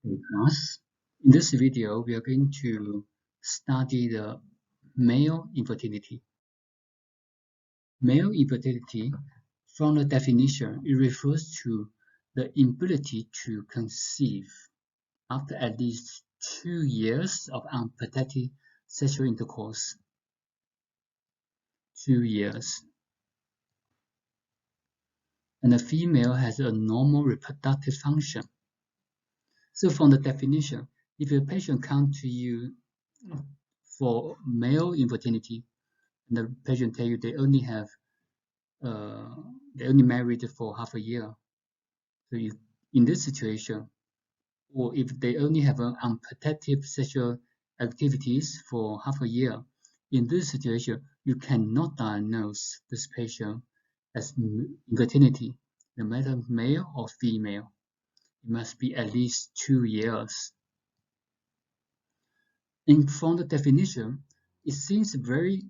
Hey class, in this video we are going to study the male infertility. Male infertility, from the definition, it refers to the inability to conceive after at least 2 years of unprotected sexual intercourse. 2 years. And the female has a normal reproductive function. So from the definition, if a patient comes to you for male infertility, and the patient tell you they only married for half a year, so in this situation, or if they only have unprotected sexual activities for half a year, in this situation, you cannot diagnose this patient as infertility, no matter male or female. It must be at least 2 years. And from the definition, it seems very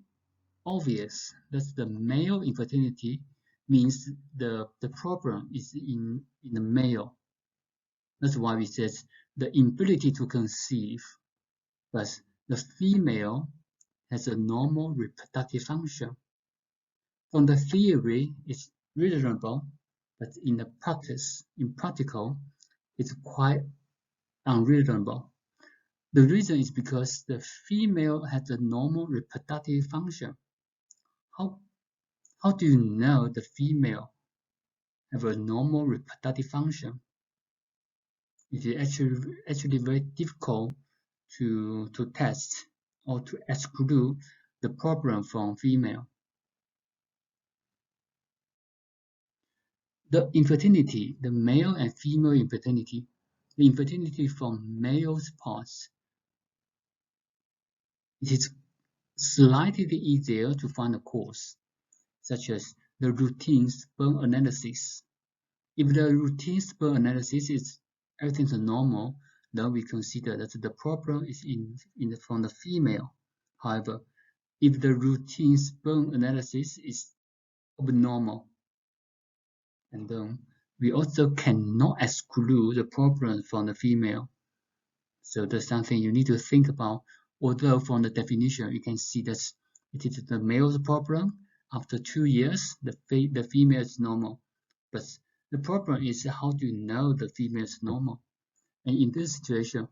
obvious that the male infertility means the problem is in the male. That's why we said the inability to conceive, but the female has a normal reproductive function. From the theory, it's reasonable, but in the practice, in practical, it's quite unreasonable. The reason is because the female has a normal reproductive function. How do you know the female have a normal reproductive function? It is actually very difficult to test or to exclude the problem from female. The infertility, the male and female infertility, the infertility from male's parts, it is slightly easier to find a cause, such as the routine sperm analysis. If the routine sperm analysis is everything's normal, then we consider that the problem is from the female. However, if the routine sperm analysis is abnormal, and then we also cannot exclude the problem from the female. So that's something you need to think about. Although from the definition, you can see that it is the male's problem. After 2 years, the female is normal. But the problem is, how do you know the female is normal? And in this situation,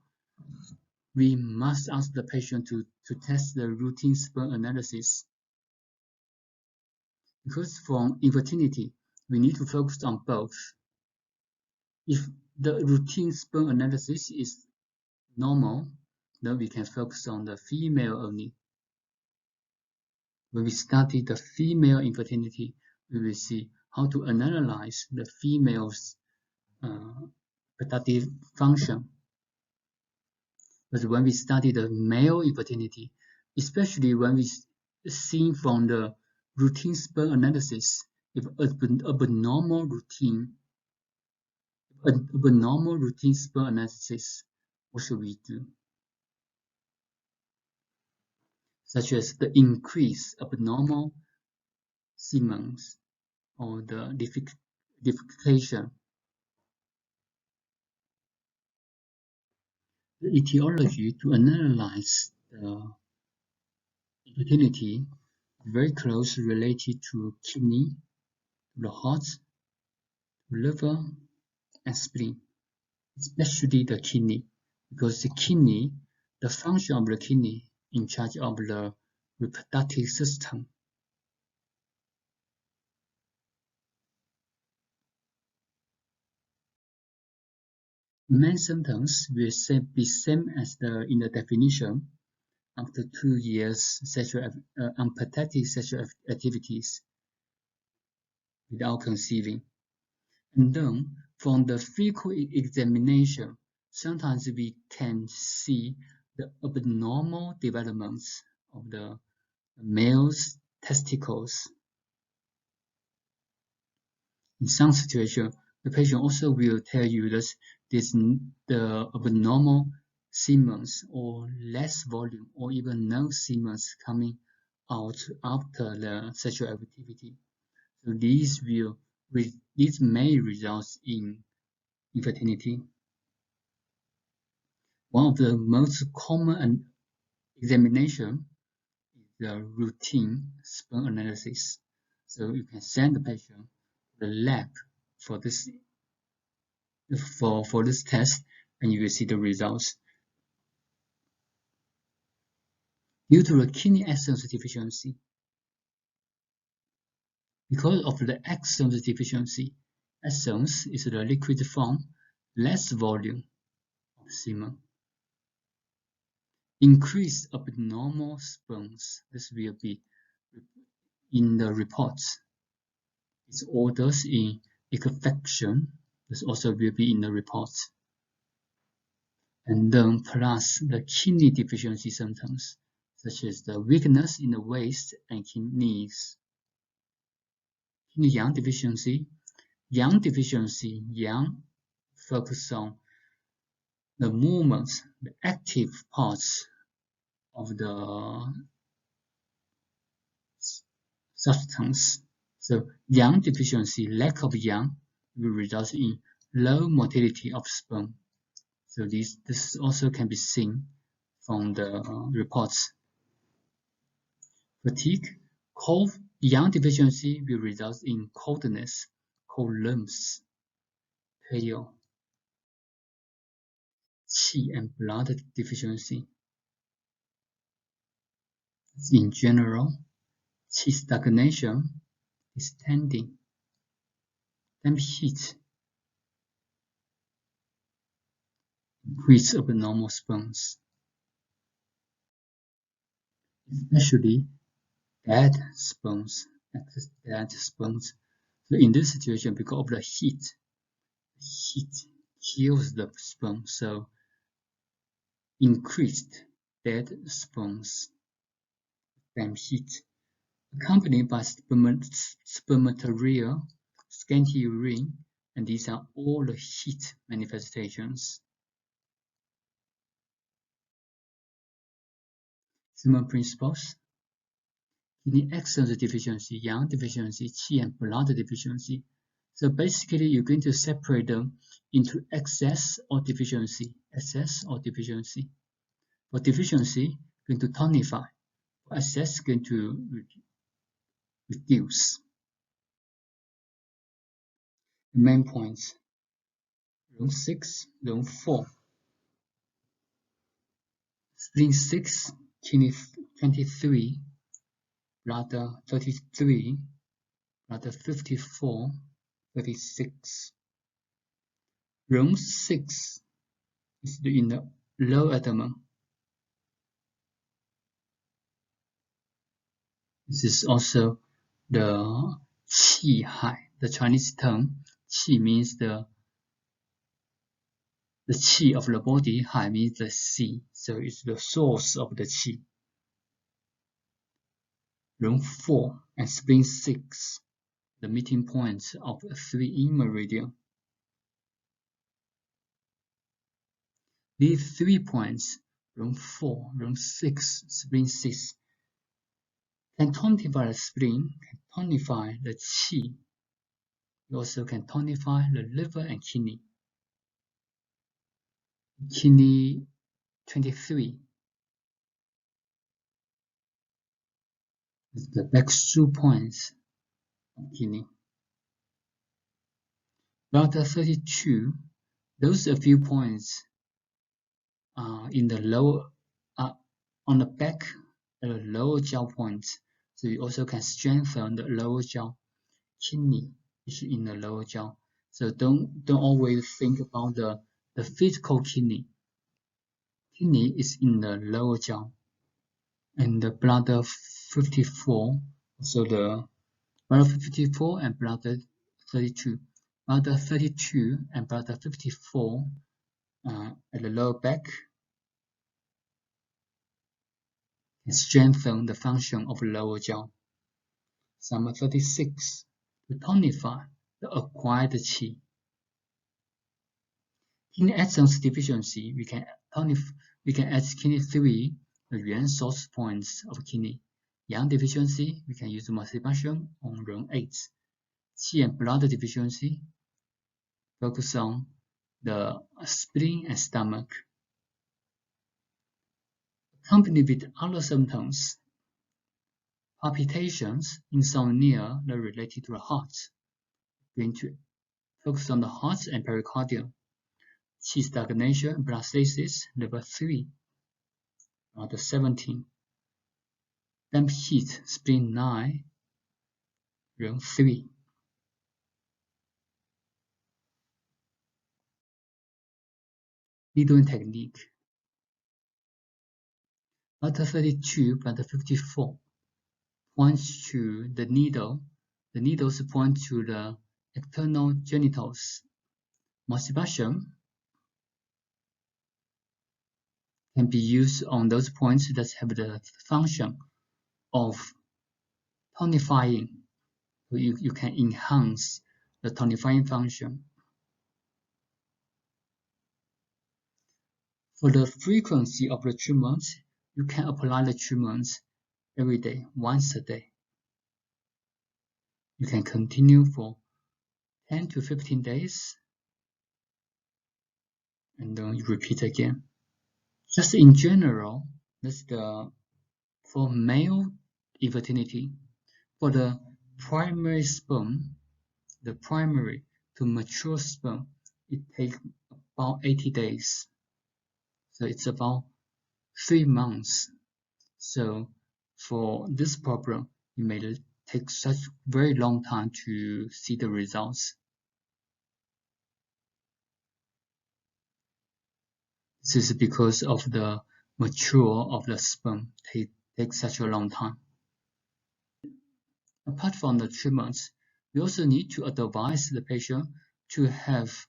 we must ask the patient to test the routine sperm analysis. Because from infertility, we need to focus on both. If the routine sperm analysis is normal, then we can focus on the female only. When we study the female infertility, we will see how to analyze the female's reproductive function. But when we study the male infertility, especially when we see from the routine sperm analysis, if abnormal routine sperm analysis, what should we do? Such as the increase of abnormal semens or the defecation. The etiology to analyze the infertility is very closely related to kidney, the heart, liver, and spleen, especially the kidney, because the kidney, the function of the kidney in charge of the reproductive system. Main symptoms will be same as in the definition. After 2 years unprotected sexual activities without conceiving. And then from the physical examination, sometimes we can see the abnormal developments of the male's testicles. In some situations, the patient also will tell you that the abnormal semens or less volume or even no semens coming out after the sexual activity. So these may result in infertility. One of the most common examination is the routine sperm analysis. So you can send the patient to the lab for this test, and you will see the results. Due to the kidney exons deficiency, because of the exons deficiency, exons is the liquid form, less volume of semen. Increased abnormal sperms, this will be in the reports. Disorders in liquefaction, this also will be in the reports. And then plus the kidney deficiency symptoms, such as the weakness in the waist and kidneys. Kidney yang deficiency, yang focus on the movements, the active parts of the substance. So yang deficiency, lack of yang, will result in low motility of sperm. So this also can be seen from the reports. Fatigue, cold, yang deficiency will result in coldness, cold limbs, pale. Qi and blood deficiency. In general, qi stagnation, distending, damp heat, increase of normal sperms, especially dead sperms. So in this situation, because of the heat kills the sperm, so increased dead sperms, damp heat, accompanied by spermatorrhea, scanty urine, and these are all the heat manifestations. Human principles: kidney exons deficiency, yang deficiency, qi and blood deficiency. So basically, you're going to separate them into excess or deficiency. For deficiency, going to tonify. For excess, going to reduce. The main points: room 6, room 4. Spleen 6, kidney 23, bladder 33, bladder 54, 36. Room 6 is in the lower abdomen. This is also the qi high. The Chinese term qi means the qi of the body, hai means the qi, so it's the source of the qi. Room 4 and spleen 6, the meeting points of 3 meridian. These 3 points, room 4, room 6, spleen 6, can tonify the spleen, can tonify the qi. You also can tonify the liver and kidney. Kidney 23 is the back-2 points of kidney. Bladder 32, those a few points are in the lower, on the back at the lower jaw points. So you also can strengthen the lower jaw. Kidney is in the lower jaw. So don't always think about the physical kidney. Kidney is in the lower jaw. And the bladder 54, so the bladder 54 and bladder 32. Bladder 32 and bladder 54 at the lower back can strengthen the function of the lower jaw. Number 36, to tonify the acquired qi. Kidney exons deficiency, we can add kidney 3, the yuan source points of kidney. Yang deficiency, we can use Moxibustion on room 8. Qi and blood deficiency, focus on the spleen and stomach. accompanied with other symptoms, palpitations, insomnia that are related to the heart. We're going to focus on the heart and pericardium. Qi stagnation, blood stasis, level 3, the 17. Damp heat, spleen 9, room 3. Needling technique. Letter 32, letter 54 points to the needle. The needles point to the external genitals. Moxibustion can be used on those points that have the function of tonifying. You can enhance the tonifying function. For the frequency of the treatment, you can apply the treatment every day, once a day. You can continue for 10 to 15 days, and then you repeat again. Just in general, that's for male infertility. For the primary sperm, the primary to mature sperm, it takes about 80 days. So it's about 3 months. So for this problem, it may take such very long time to see the results. This is because of the mature of the sperm takes such a long time. Apart from the treatments, we also need to advise the patient to have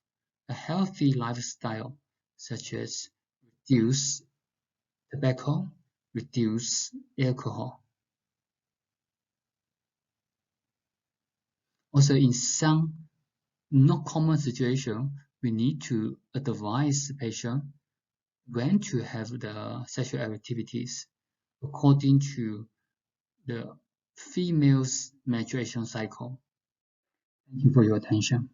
a healthy lifestyle, such as reduce tobacco, reduce alcohol. Also, in some not common situation, we need to advise the patient when to have the sexual activities according to the female's menstruation cycle. Thank you for your attention.